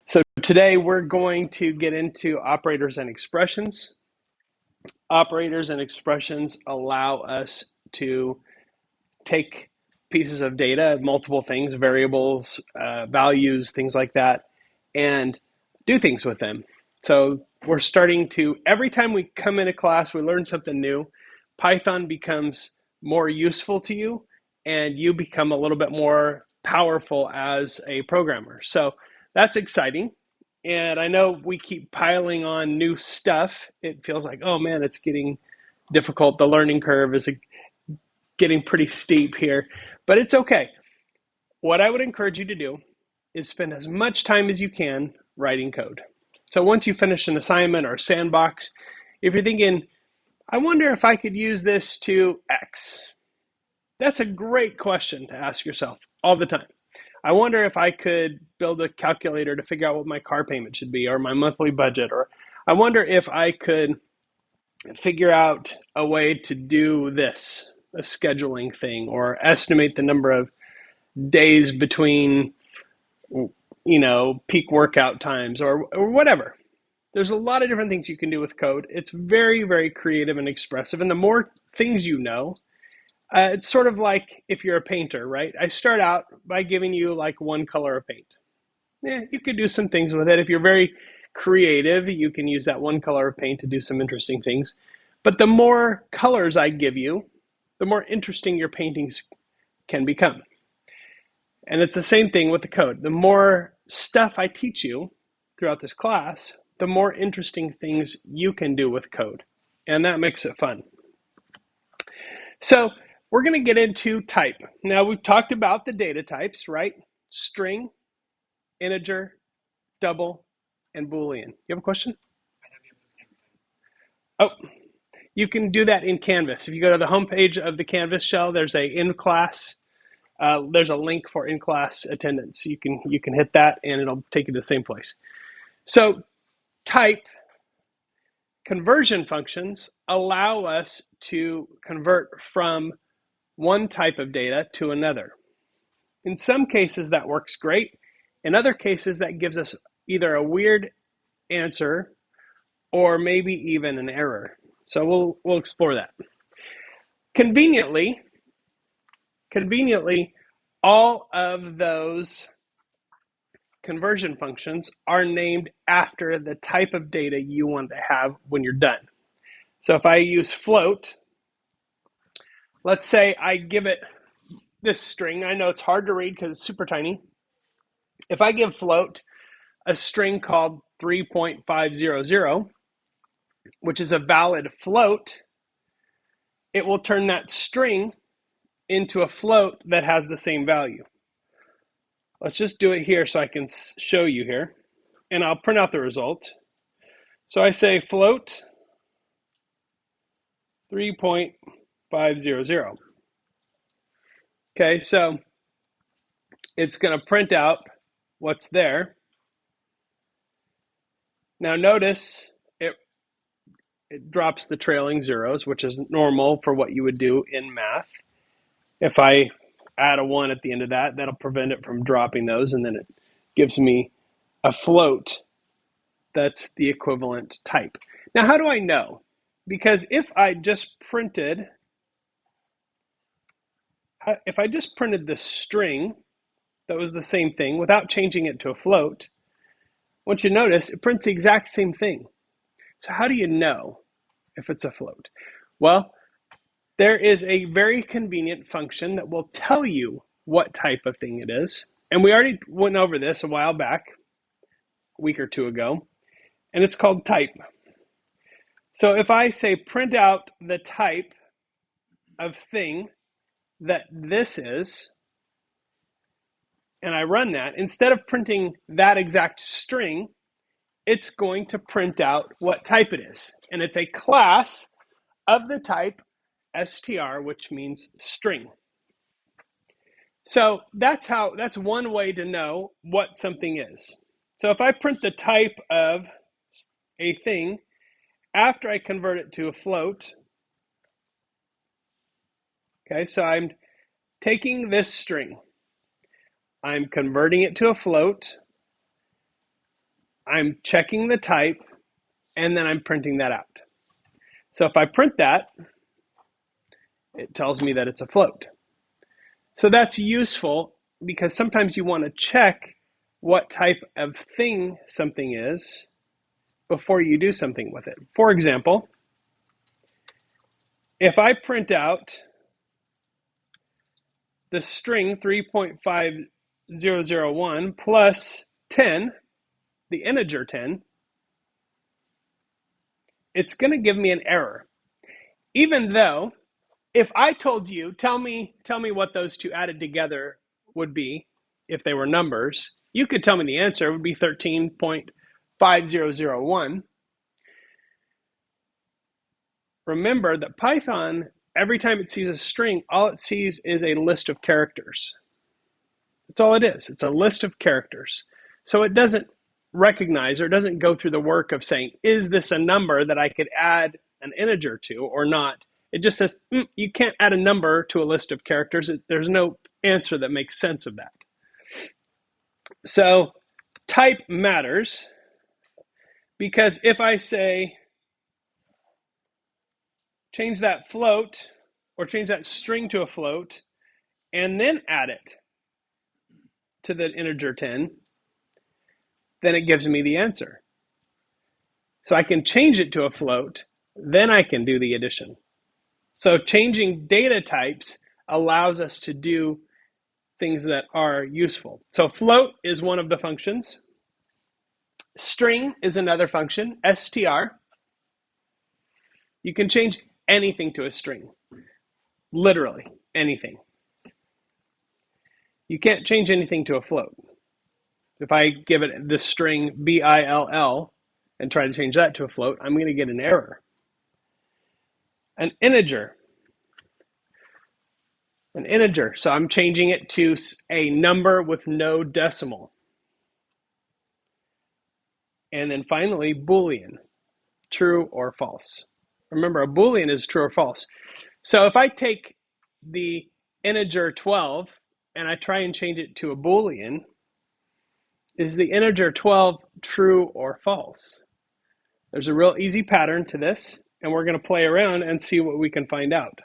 So today we're going to get into operators and expressions. Operators and expressions allow us to take pieces of data, multiple things, variables, values, things like that, and do things with them. So we're starting to, every time we come into class, we learn something new. Python becomes more useful to you, and you become a little bit more powerful as a programmer. So that's exciting. And I know we keep piling on new stuff. It feels like, oh man, it's getting difficult. The learning curve is getting pretty steep here, but it's okay. What I would encourage you to do is spend as much time as you can writing code. So once you finish an assignment or a sandbox, if you're thinking, I wonder if I could use this to X, that's a great question to ask yourself all the time. I wonder if I could build a calculator to figure out what my car payment should be or my monthly budget, or I wonder if I could figure out a way to do this, a scheduling thing, or estimate the number of days between, peak workout times or whatever. There's a lot of different things you can do with code. It's very, very creative and expressive. And the more things you know, it's sort of like if you're a painter, right? I start out by giving you like one color of paint. You could do some things with it. If you're very creative, you can use that one color of paint to do some interesting things. But the more colors I give you, the more interesting your paintings can become. And it's the same thing with the code. The more stuff I teach you throughout this class, the more interesting things you can do with code. And that makes it fun. So we're going to get into type. Now we've talked about the data types, right? String, integer, double, and Boolean. You have a question? Oh, you can do that in Canvas. If you go to the homepage of the Canvas shell, there's a in-class. There's a link for in-class attendance. You can hit that, and it'll take you to the same place. So type conversion functions allow us to convert from one type of data to another. In some cases, that works great. In other cases, that gives us either a weird answer or maybe even an error. So we'll explore that. Conveniently, all of those conversion functions are named after the type of data you want to have when you're done. So if I use float, let's say I give it this string. I know it's hard to read because it's super tiny. If I give float a string called 3.500, which is a valid float, it will turn that string into a float that has the same value. Let's just do it here so I can show you here. And I'll print out the result. So I say float 3.500. Okay, so it's going to print out what's there. Now notice it drops the trailing zeros, which is normal for what you would do in math. If I add a 1 at the end of that, that'll prevent it from dropping those, and then it gives me a float that's the equivalent type. Now, how do I know? Because if I just printed this string that was the same thing without changing it to a float, once you notice, it prints the exact same thing. So how do you know if it's a float? Well, there is a very convenient function that will tell you what type of thing it is. And we already went over this a while back, a week or two ago, and it's called type. So if I say print out the type of thing that this is, and I run that, instead of printing that exact string, it's going to print out what type it is. And it's a class of the type str, which means string. So that's one way to know what something is. So if I print the type of a thing after I convert it to a float, okay, so I'm taking this string, I'm converting it to a float, I'm checking the type, and then I'm printing that out. So if I print that, it tells me that it's a float. So that's useful because sometimes you want to check what type of thing something is before you do something with it. For example, if I print out the string 3.5001 plus 10, the integer 10, it's going to give me an error. Even though if I told you, tell me what those two added together would be if they were numbers, you could tell me the answer would be 13.5001. Remember that Python, every time it sees a string, all it sees is a list of characters. That's all it is. It's a list of characters. So it doesn't recognize or doesn't go through the work of saying, is this a number that I could add an integer to or not? It just says, you can't add a number to a list of characters. There's no answer that makes sense of that. So type matters because if I say, change that float or change that string to a float and then add it to the integer 10, then it gives me the answer. So I can change it to a float, then I can do the addition. So changing data types allows us to do things that are useful. So float is one of the functions. String is another function, str. You can change anything to a string, literally anything. You can't change anything to a float. If I give it the string bill and try to change that to a float, I'm going to get an error. An integer. So I'm changing it to a number with no decimal. And then finally, Boolean, true or false. Remember, a Boolean is true or false. So if I take the integer 12 and I try and change it to a Boolean, is the integer 12 true or false? There's a real easy pattern to this, and we're going to play around and see what we can find out.